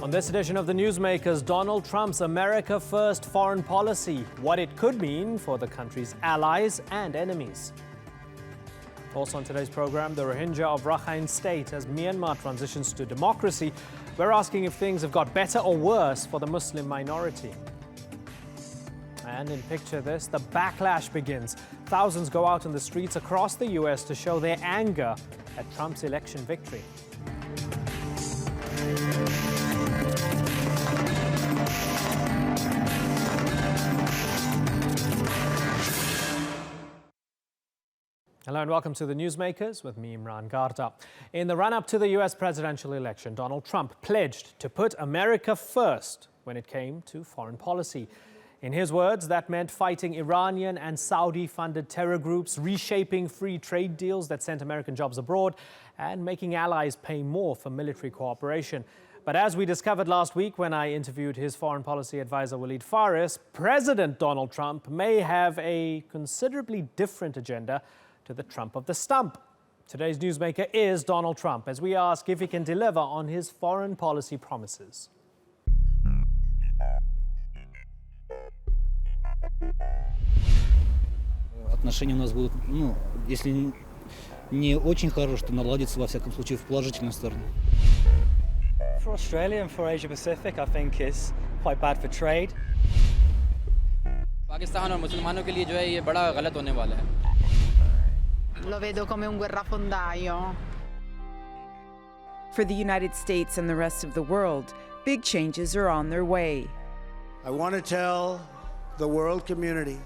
On this edition of the Newsmakers, Donald Trump's America First foreign policy, what it could mean for the country's allies and enemies. Also on today's program, the Rohingya of Rakhine state as Myanmar transitions to democracy. We're asking if things have got better or worse for the Muslim minority. And in picture this, the backlash begins. Thousands go out in the streets across the US to show their anger at Trump's election victory. Hello and welcome to the Newsmakers with me, Imran Garda. In the run-up to the US presidential election, Donald Trump pledged to put America first when it came to foreign policy. In his words, that meant fighting Iranian and Saudi-funded terror groups, reshaping free trade deals that sent American jobs abroad, and making allies pay more for military cooperation. But as we discovered last week when I interviewed his foreign policy advisor, Walid Faris, President Donald Trump may have a considerably different agenda to the Trump of the stump. Today's newsmaker is Donald Trump, as we ask if he can deliver on his foreign policy promises. Отношения у нас будут, если не очень хорошие, то наладятся, во всяком случае, в положительную сторону. For Australia and for Asia Pacific, I think it's quite bad for trade. Pakistan और मुसलमानों के लिए जो है ये बड़ा गलत होने वाला है. Lo vedo come un guerrafondaio. For the United States and the rest of the world, big changes are on their way. I want to tell the world community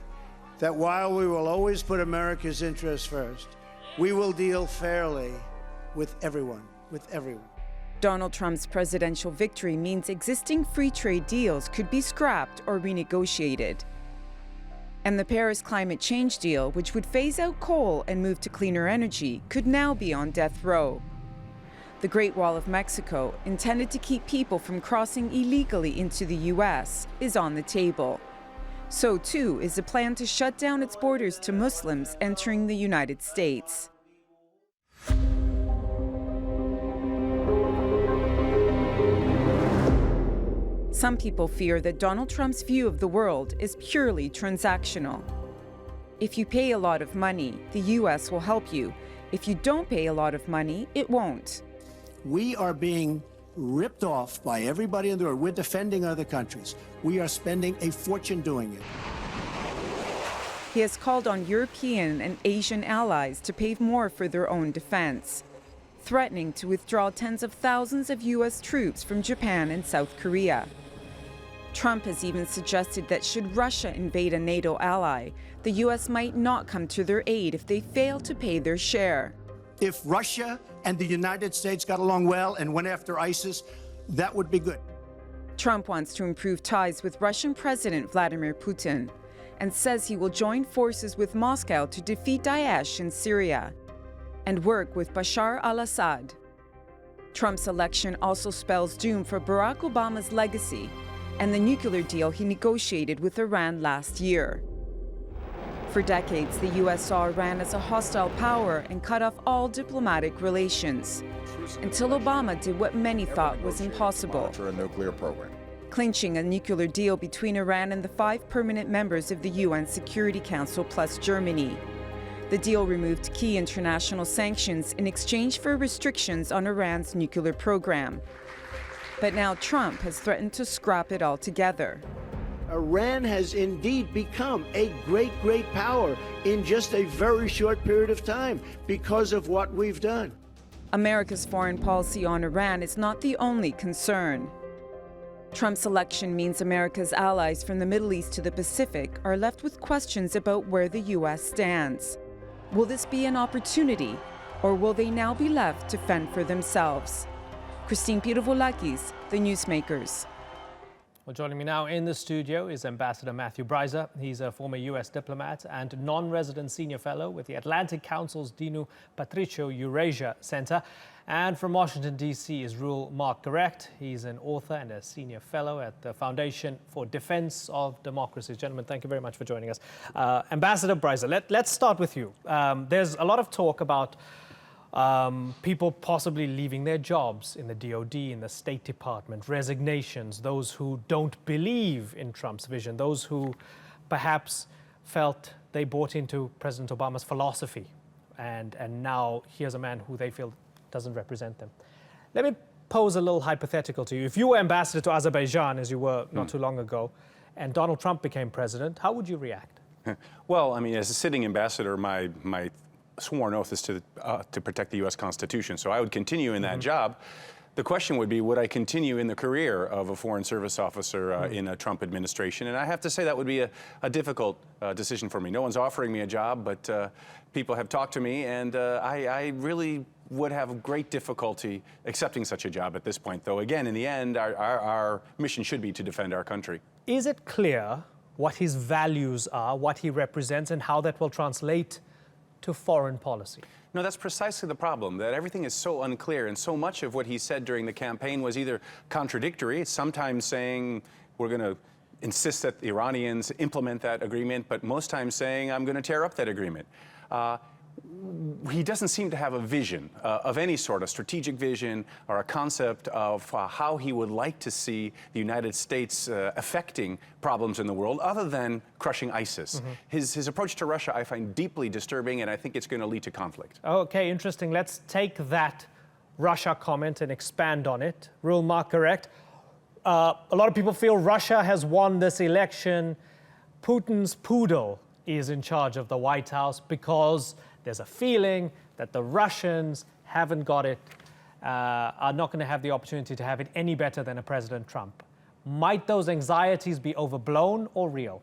that while we will always put America's interests first, we will deal fairly with everyone, Donald Trump's presidential victory means existing free trade deals could be scrapped or renegotiated. And the Paris climate change deal, which would phase out coal and move to cleaner energy, could now be on death row. The Great Wall of Mexico, intended to keep people from crossing illegally into the US, is on the table. So too is a plan to shut down its borders to Muslims entering the United States. Some people fear that Donald Trump's view of the world is purely transactional. If you pay a lot of money, the US will help you. If you don't pay a lot of money, it won't. We are being ripped off by everybody in the world. We're defending other countries. We are spending a fortune doing it. He has called on European and Asian allies to pay more for their own defense, threatening to withdraw tens of thousands of US troops from Japan and South Korea. Trump has even suggested that should Russia invade a NATO ally, the US might not come to their aid if they fail to pay their share. If Russia and the United States got along well and went after ISIS, that would be good. Trump wants to improve ties with Russian President Vladimir Putin and says he will join forces with Moscow to defeat Daesh in Syria and work with Bashar al-Assad. Trump's election also spells doom for Barack Obama's legacy and the nuclear deal he negotiated with Iran last year. For decades, the US saw Iran as a hostile power and cut off all diplomatic relations, until Obama did what many thought was impossible, clinching a nuclear deal between Iran and the 5 permanent members of the UN Security Council plus Germany. The deal removed key international sanctions in exchange for restrictions on Iran's nuclear program. But now Trump has threatened to scrap it altogether. Iran has indeed become a great power in just a very short period of time because of what we've done. America's foreign policy on Iran is not the only concern. Trump's election means America's allies from the Middle East to the Pacific are left with questions about where the US stands. Will this be an opportunity, or will they now be left to fend for themselves? Christine Pirovolakis, The Newsmakers. Well, joining me now in the studio is Ambassador Matthew Breiser. He's a former US diplomat and non-resident senior fellow with the Atlantic Council's Dinu Patriciu Eurasia Center. And from Washington, D.C. is Rule Mark Correct. He's an author and a senior fellow at the Foundation for Defense of Democracy. Gentlemen, thank you very much for joining us. Ambassador Breiser, let's start with you. There's a lot of talk about people possibly leaving their jobs in the DOD, in the State Department, resignations, those who don't believe in Trump's vision, those who perhaps felt they bought into President Obama's philosophy, and now here's a man who they feel doesn't represent them. Let me pose a little hypothetical to you. If you were ambassador to Azerbaijan, as you were not too long ago, and Donald Trump became president, how would you react? Well, I mean, as a sitting ambassador, my sworn oath is to protect the U.S. Constitution, so I would continue in that job. The question would be, would I continue in the career of a Foreign Service officer in a Trump administration? And I have to say that would be a difficult decision for me. No one's offering me a job, but people have talked to me, and I really would have great difficulty accepting such a job at this point, though again, in the end, our mission should be to defend our country. Is it clear what his values are, what he represents, and how that will translate to foreign policy? No, that's precisely the problem, that everything is so unclear, and so much of what he said during the campaign was either contradictory, sometimes saying we're going to insist that the Iranians implement that agreement, but most times saying I'm going to tear up that agreement. He doesn't seem to have a vision of any sort, a strategic vision or a concept of how he would like to see the United States affecting problems in the world other than crushing ISIS. His approach to Russia I find deeply disturbing, and I think it's going to lead to conflict. Okay, interesting. Let's take that Russia comment and expand on it. Rule mark correct. A lot of people feel Russia has won this election. Putin's poodle is in charge of the White House because there's a feeling that the Russians haven't got it, are not going to have the opportunity to have it any better than a President Trump. Might those anxieties be overblown or real?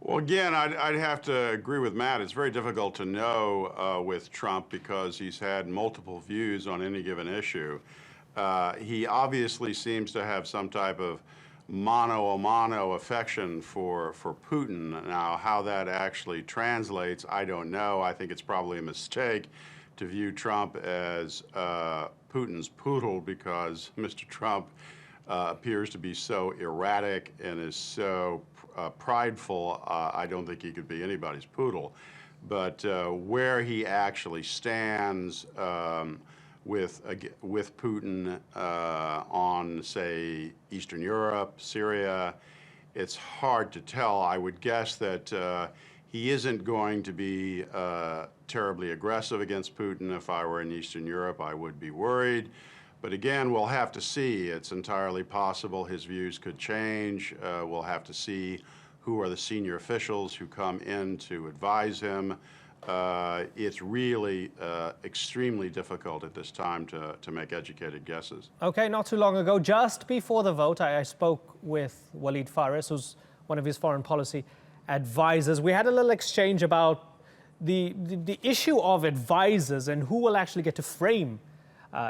Well, again, I'd have to agree with Matt. It's very difficult to know with Trump because he's had multiple views on any given issue. He obviously seems to have some type of mano a mano affection for Putin. Now, how that actually translates, I don't know. I think it's probably a mistake to view Trump as Putin's poodle because Mr. Trump appears to be so erratic and is so prideful. I don't think he could be anybody's poodle. But where he actually stands with Putin on, say, Eastern Europe, Syria, it's hard to tell. I would guess that he isn't going to be terribly aggressive against Putin. If I were in Eastern Europe, I would be worried. But again, we'll have to see. It's entirely possible his views could change. We'll have to see who are the senior officials who come in to advise him. It's really extremely difficult at this time to make educated guesses. Okay, not too long ago, just before the vote, I spoke with Walid Fares, who's one of his foreign policy advisors. We had a little exchange about the issue of advisors and who will actually get to frame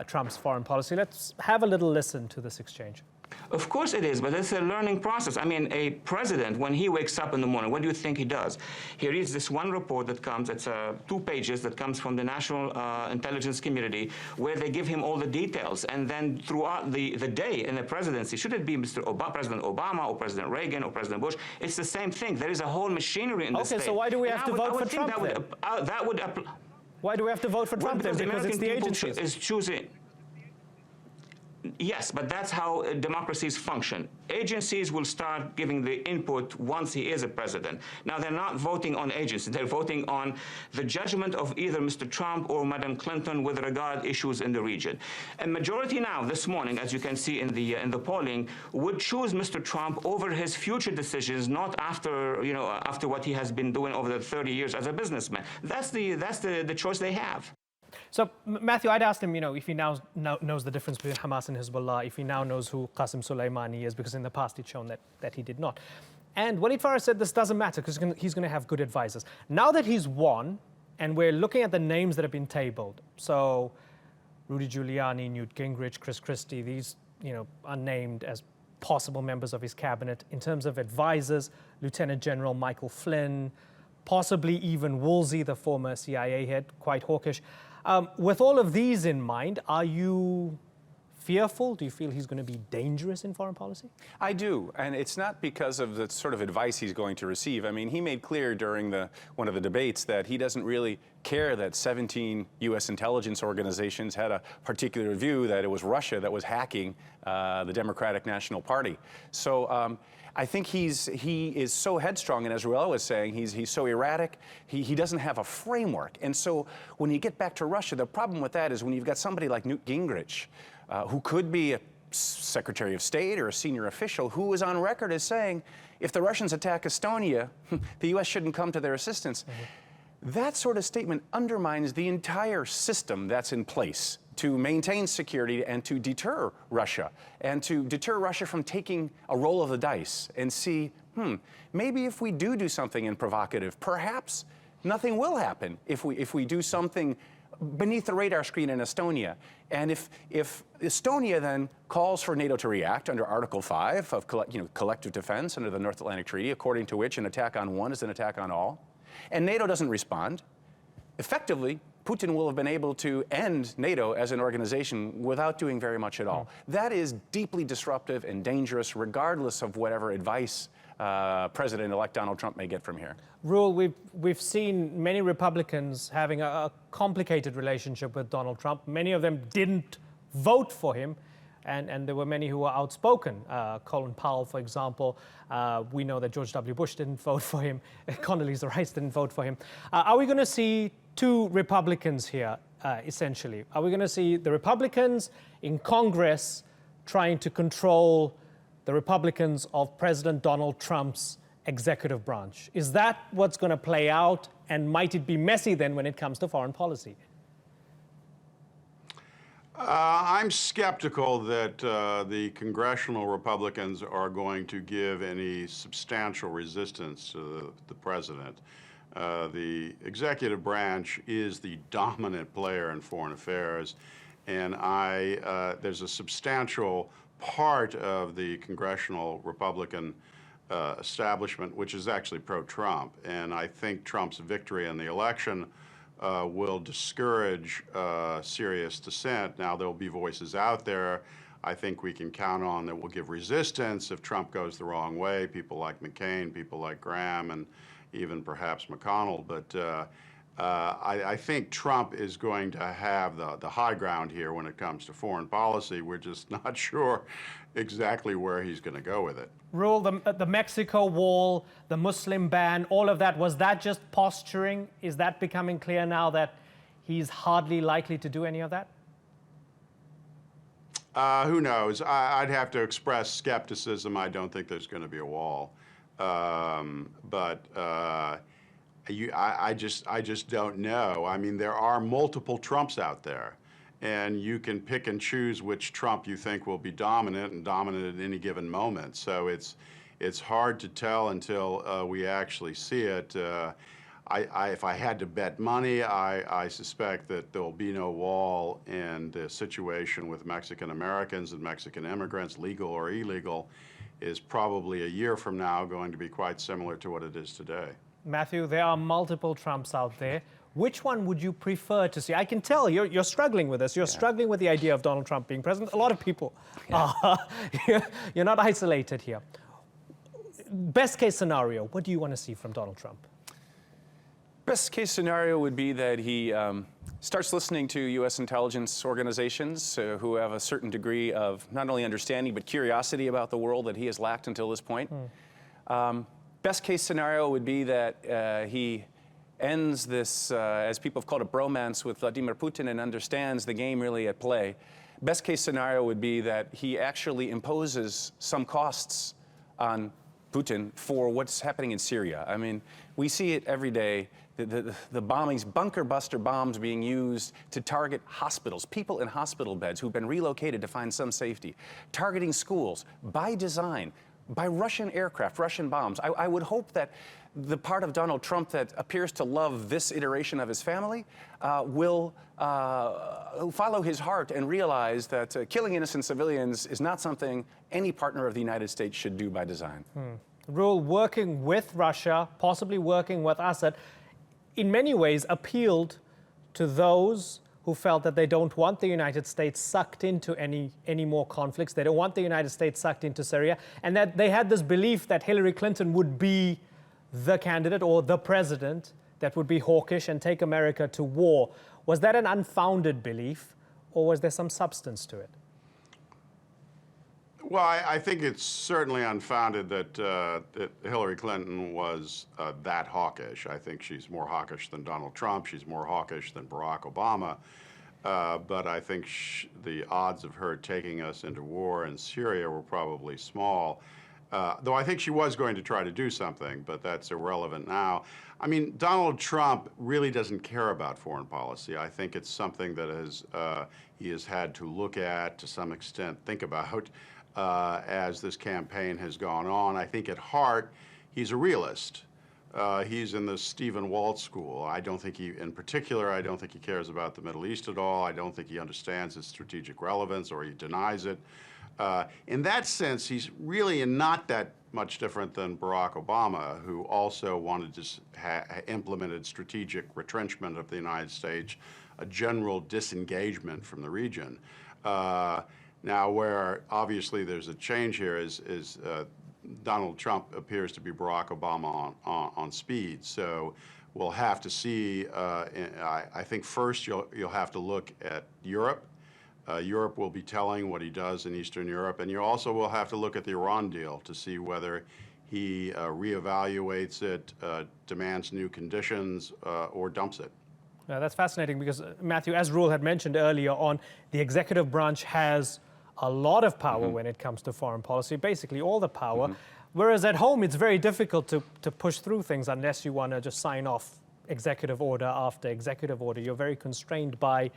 Trump's foreign policy. Let's have a little listen to this exchange. Of course it is, but it's a learning process. I mean, a president, when he wakes up in the morning, what do you think he does? He reads this one report that comes, it's 2 pages, that comes from the national intelligence community, where they give him all the details. And then throughout the day in the presidency, should it be President Obama or President Reagan or President Bush, it's the same thing. There is a whole machinery in the state. Okay, so why do we have to vote for Trump then? Why do we have to vote for Trump then? Because it's the agencies. Is choosing. Yes, but that's how democracies function. Agencies will start giving the input once he is a president. Now, they're not voting on agencies. They're voting on the judgment of either Mr. Trump or Madam Clinton with regard issues in the region. A majority now, this morning, as you can see in the polling, would choose Mr. Trump over his future decisions, not after, after what he has been doing over the 30 years as a businessman. That's the choice they have. So, Matthew, I'd asked him, if he now knows the difference between Hamas and Hezbollah, if he now knows who Qasem Soleimani is, because in the past he'd shown that he did not. And Walid Fares said this doesn't matter because he's going to have good advisors. Now that he's won, and we're looking at the names that have been tabled, so Rudy Giuliani, Newt Gingrich, Chris Christie, these, are named as possible members of his cabinet. In terms of advisors, Lieutenant General Michael Flynn, possibly even Woolsey, the former CIA head, quite hawkish. With all of these in mind, are you fearful? Do you feel he's going to be dangerous in foreign policy? I do, and it's not because of the sort of advice he's going to receive. I mean, he made clear during one of the debates that he doesn't really care that 17 U.S. intelligence organizations had a particular view that it was Russia that was hacking the Democratic National Party. So I think he is so headstrong, and as Ruel was saying, he's so erratic. He doesn't have a framework. And so when you get back to Russia, the problem with that is when you've got somebody like Newt Gingrich, who could be a Secretary of State or a senior official, who is on record as saying, if the Russians attack Estonia, the U.S. shouldn't come to their assistance. That sort of statement undermines the entire system that's in place to maintain security and to deter Russia, and to deter Russia from taking a roll of the dice and see, maybe if we do something provocative, perhaps nothing will happen if we do something beneath the radar screen in Estonia. And if Estonia then calls for NATO to react under Article 5 of collective defense under the North Atlantic Treaty, according to which an attack on one is an attack on all, and NATO doesn't respond, effectively, Putin will have been able to end NATO as an organization without doing very much at all. That is deeply disruptive and dangerous, regardless of whatever advice President-elect Donald Trump may get from here. Ruel, we've seen many Republicans having a complicated relationship with Donald Trump. Many of them didn't vote for him, and there were many who were outspoken. Colin Powell, for example. We know that George W. Bush didn't vote for him. Condoleezza Rice didn't vote for him. Are we going to see two Republicans here, essentially? Are we going to see the Republicans in Congress trying to control the Republicans of President Donald Trump's executive branch? Is that what's going to play out, and might it be messy then when it comes to foreign policy? I'm skeptical that the congressional Republicans are going to give any substantial resistance to the president. The executive branch is the dominant player in foreign affairs, and there's a substantial part of the congressional Republican establishment which is actually pro-Trump, and I think Trump's victory in the election will discourage serious dissent. Now, there'll be voices out there I think we can count on that will give resistance if Trump goes the wrong way, people like McCain, people like Graham, and even perhaps McConnell. But I think Trump is going to have the high ground here when it comes to foreign policy. We're just not sure exactly where he's going to go with it. Ruel, the Mexico wall, the Muslim ban, all of that, was that just posturing? Is that becoming clear now that he's hardly likely to do any of that? Who knows? I'd have to express skepticism. I don't think there's going to be a wall. I just don't know. I mean, there are multiple Trumps out there, and you can pick and choose which Trump you think will be dominant and dominant at any given moment. So it's hard to tell until we actually see it. If I had to bet money, I suspect that there will be no wall, and the situation with Mexican Americans and Mexican immigrants, legal or illegal, is probably a year from now going to be quite similar to what it is today. Matthew, there are multiple Trumps out there. Which one would you prefer to see? I can tell you're struggling with this. You're struggling with the idea of Donald Trump being president. A lot of people are. You're not isolated here. Best case scenario, what do you want to see from Donald Trump? Best case scenario would be that he starts listening to U.S. intelligence organizations who have a certain degree of not only understanding but curiosity about the world that he has lacked until this point. Best case scenario would be that he ends this, as people have called it, bromance with Vladimir Putin and understands the game really at play. Best case scenario would be that he actually imposes some costs on Putin for what's happening in Syria. I mean, we see it every day. The bombings, bunker buster bombs being used to target hospitals, people in hospital beds who've been relocated to find some safety, targeting schools by design, by Russian aircraft, Russian bombs. I would hope that the part of Donald Trump that appears to love this iteration of his family will follow his heart and realize that killing innocent civilians is not something any partner of the United States should do by design. Ruel, working with Russia, possibly working with Assad, in many ways appealed to those who felt that they don't want the United States sucked into any more conflicts. They don't want the United States sucked into Syria, and that they had this belief that Hillary Clinton would be the candidate or the president that would be hawkish and take America to war. Was that an unfounded belief, or was there some substance to it? Well, I think it's certainly unfounded that Hillary Clinton was that hawkish. I think she's more hawkish than Donald Trump. She's more hawkish than Barack Obama. But I think the odds of her taking us into war in Syria were probably small. Though I think she was going to try to do something, but that's irrelevant now. I mean, Donald Trump really doesn't care about foreign policy. I think it's something that he has had to look at, to some extent, think about as this campaign has gone on. I think at heart, he's a realist. He's in the Stephen Walt school. I don't think in particular, I don't think he cares about the Middle East at all. I don't think he understands its strategic relevance, or he denies it. In that sense, he's really not that much different than Barack Obama, who also wanted to implemented strategic retrenchment of the United States, a general disengagement from the region. Now, where obviously there's a change here is Donald Trump appears to be Barack Obama on speed. So we'll have to see. I think first you'll have to look at Europe. Europe will be telling what he does in Eastern Europe, and you also will have to look at the Iran deal to see whether he reevaluates it, demands new conditions, or dumps it. That's fascinating because, Matthew, as Rule had mentioned earlier on, the executive branch has a lot of power when it comes to foreign policy, basically all the power. Whereas at home, it's very difficult to push through things unless you want to just sign off executive order after executive order. You're very constrained by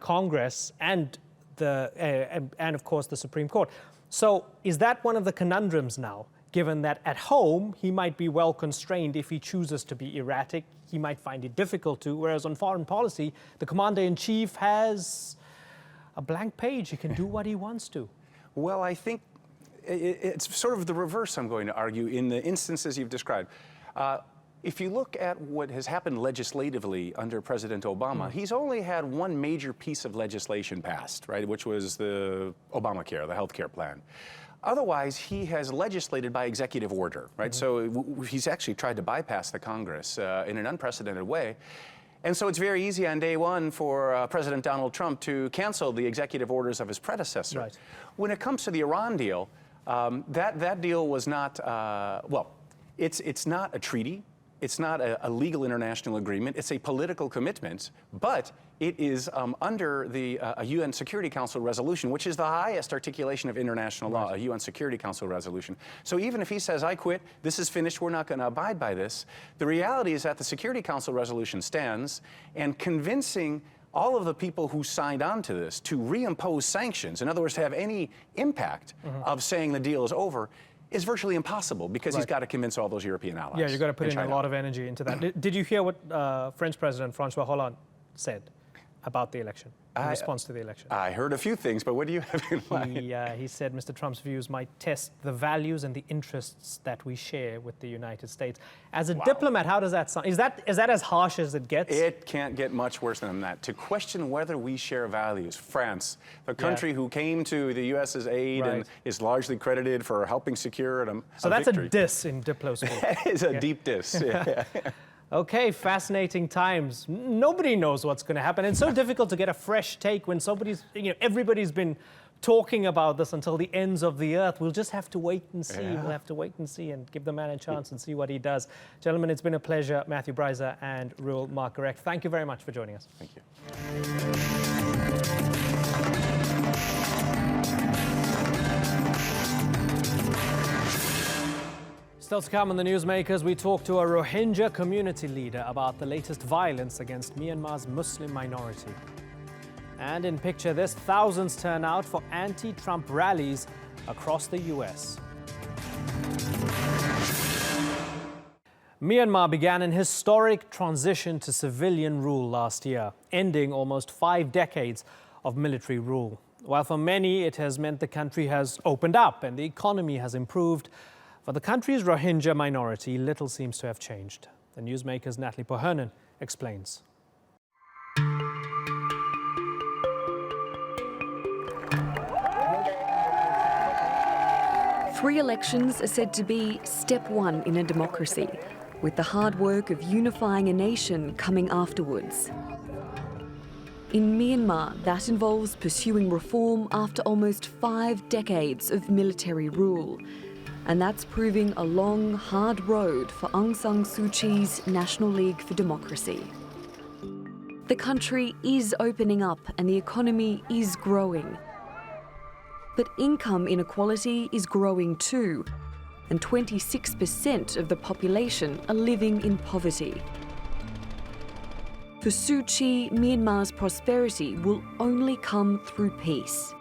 Congress and of course the Supreme Court. So is that one of the conundrums now, given that at home he might be well constrained if he chooses to be erratic? He might find it difficult to, whereas on foreign policy, the commander-in-chief has a blank page. He can do what he wants to. Well, I think it's sort of the reverse, I'm going to argue, in the instances you've described. If you look at what has happened legislatively under President Obama, he's only had one major piece of legislation passed, right, which was the Obamacare, the health care plan. Otherwise, he has legislated by executive order, right? So he's actually tried to bypass the Congress in an unprecedented way. And so it's very easy on day one for President Donald Trump to cancel the executive orders of his predecessor. Right. When it comes to the Iran deal, that deal was not, well, it's not a treaty. It's not a legal international agreement. It's a political commitment, but it is under a UN Security Council resolution, which is the highest articulation of international law, a UN Security Council resolution. So even if he says, I quit, this is finished, we're not going to abide by this, the reality is that the Security Council resolution stands, and convincing all of the people who signed on to this to reimpose sanctions, in other words, to have any impact of saying the deal is over, is virtually impossible because he's got to convince all those European allies. Yeah, you've got to put in a lot of energy into that. Did you hear what French President François Hollande said about the election, in response to the election? I heard a few things, but what do you have in mind? He said Mr. Trump's views might test the values and the interests that we share with the United States. As a diplomat, how does that sound? Is that as harsh as it gets? It can't get much worse than that. To question whether we share values. France, the country who came to the U.S.'s aid and is largely credited for helping secure a So that's victory. A diss in Diplo school. That is a deep diss. Okay, fascinating times. Nobody knows what's going to happen. It's so difficult to get a fresh take when everybody's been talking about this until the ends of the earth. We'll just have to wait and see. We'll have to wait and see and give the man a chance and see what he does. Gentlemen, it's been a pleasure. Matthew Breiser and Rule Margaret. Thank you very much for joining us. Thank you. Still to come on the Newsmakers, we talk to a Rohingya community leader about the latest violence against Myanmar's Muslim minority. And in Picture This, thousands turn out for anti-Trump rallies across the US. Myanmar began an historic transition to civilian rule last year, ending almost 5 decades of military rule. While for many it has meant the country has opened up and the economy has improved, for the country's Rohingya minority, little seems to have changed. The Newsmakers' Natalie Pohernan explains. Free elections are said to be step one in a democracy, with the hard work of unifying a nation coming afterwards. In Myanmar, that involves pursuing reform after almost 5 decades of military rule. And that's proving a long, hard road for Aung San Suu Kyi's National League for Democracy. The country is opening up and the economy is growing. But income inequality is growing too, and 26% of the population are living in poverty. For Suu Kyi, Myanmar's prosperity will only come through peace.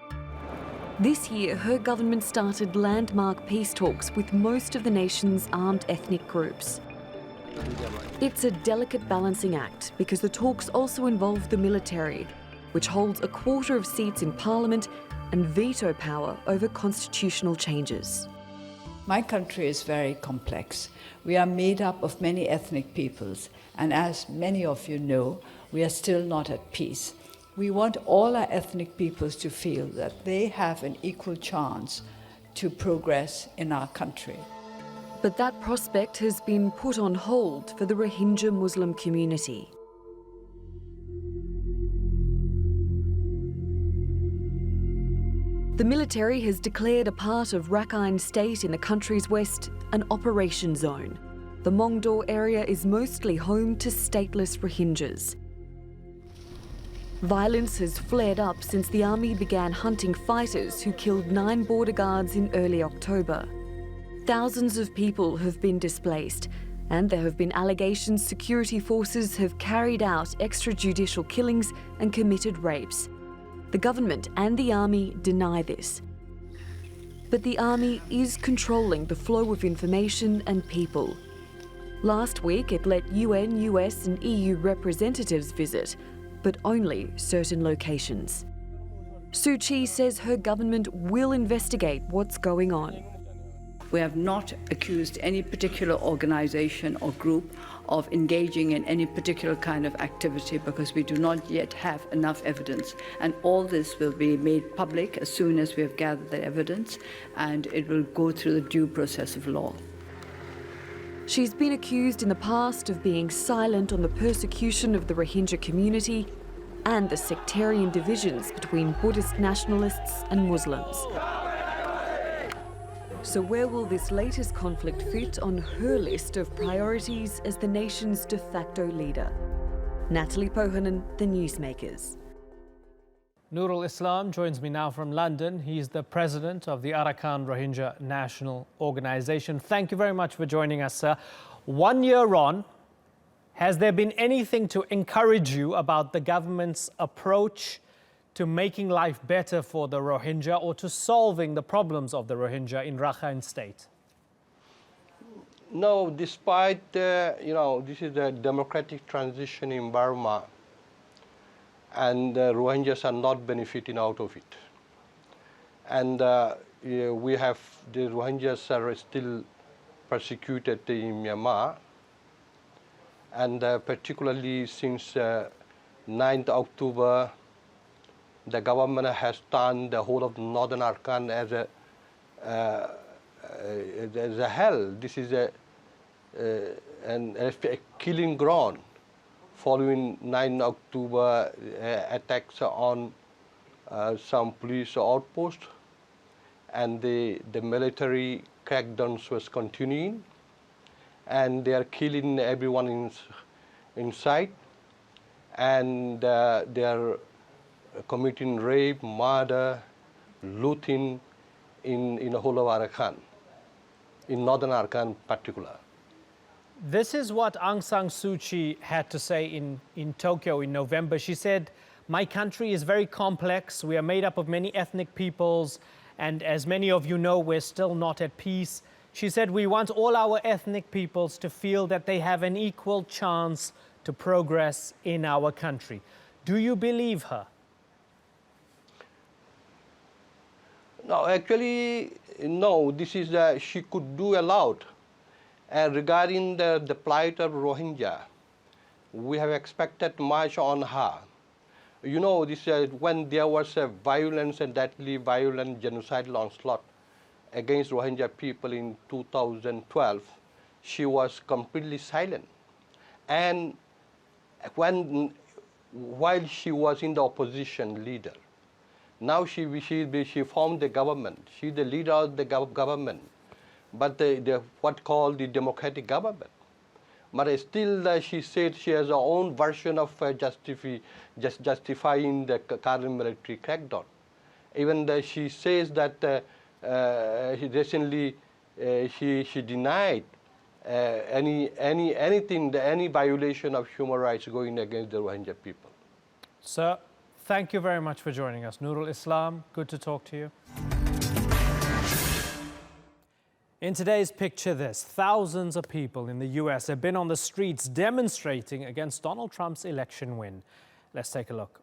This year, her government started landmark peace talks with most of the nation's armed ethnic groups. It's a delicate balancing act because the talks also involve the military, which holds a quarter of seats in parliament and veto power over constitutional changes. My country is very complex. We are made up of many ethnic peoples, and as many of you know, we are still not at peace. We want all our ethnic peoples to feel that they have an equal chance to progress in our country. But that prospect has been put on hold for the Rohingya Muslim community. The military has declared a part of Rakhine state in the country's west an operation zone. The Mongdor area is mostly home to stateless Rohingyas. Violence has flared up since the army began hunting fighters who killed 9 border guards in early October. Thousands of people have been displaced, and there have been allegations security forces have carried out extrajudicial killings and committed rapes. The government and the army deny this. But the army is controlling the flow of information and people. Last week, it let UN, US and EU representatives visit, but only certain locations. Suu Kyi says her government will investigate what's going on. We have not accused any particular organization or group of engaging in any particular kind of activity because we do not yet have enough evidence. And all this will be made public as soon as we have gathered the evidence, and it will go through the due process of law. She's been accused in the past of being silent on the persecution of the Rohingya community and the sectarian divisions between Buddhist nationalists and Muslims. So where will this latest conflict fit on her list of priorities as the nation's de facto leader? Natalie Pohanen, The Newsmakers. Nurul Islam joins me now from London. He's the president of the Arakan Rohingya National Organization. Thank you very much for joining us, sir. 1 year on, has there been anything to encourage you about the government's approach to making life better for the Rohingya or to solving the problems of the Rohingya in Rakhine State? No, despite, this is a democratic transition in Burma, and the Rohingyas are not benefiting out of it. And we have, the Rohingyas are still persecuted in Myanmar, and particularly since 9th October, the government has turned the whole of Northern Arakan as a hell. This is a killing ground following 9 October attacks on some police outposts, and the military crackdowns was continuing, and they are killing everyone in sight, and they are committing rape, murder, looting in the whole of Arakan, in Northern Arakan in particular. This is what Aung San Suu Kyi had to say in Tokyo in November. She said, "My country is very complex. We are made up of many ethnic peoples, and as many of you know, we're still not at peace." She said, "We want all our ethnic peoples to feel that they have an equal chance to progress in our country." Do you believe her? No, actually, no. This is she could do a lot. And regarding the plight of Rohingya, we have expected much on her. You know, this when there was a violence and deadly violent genocidal onslaught against Rohingya people in 2012, she was completely silent. And while she was in the opposition leader, now she formed the government. She's the leader of the government, but what called the democratic government. But still, she said she has her own version of justifying the current military crackdown. Even she says that recently she denied any violation of human rights going against the Rohingya people. Sir, thank you very much for joining us. Nurul Islam, good to talk to you. In today's Picture This, thousands of people in the US have been on the streets demonstrating against Donald Trump's election win. Let's take a look.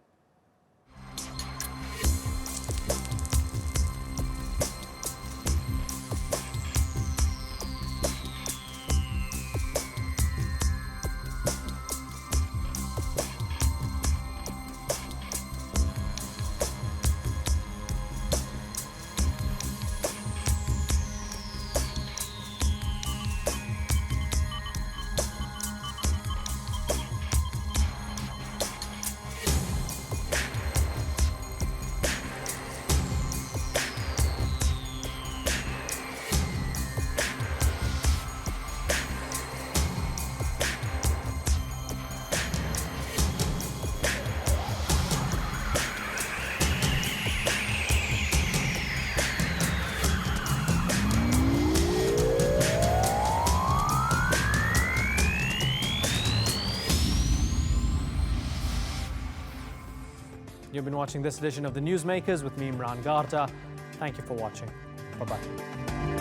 You've been watching this edition of the Newsmakers with me, Imran Garta. Thank you for watching. Bye-bye.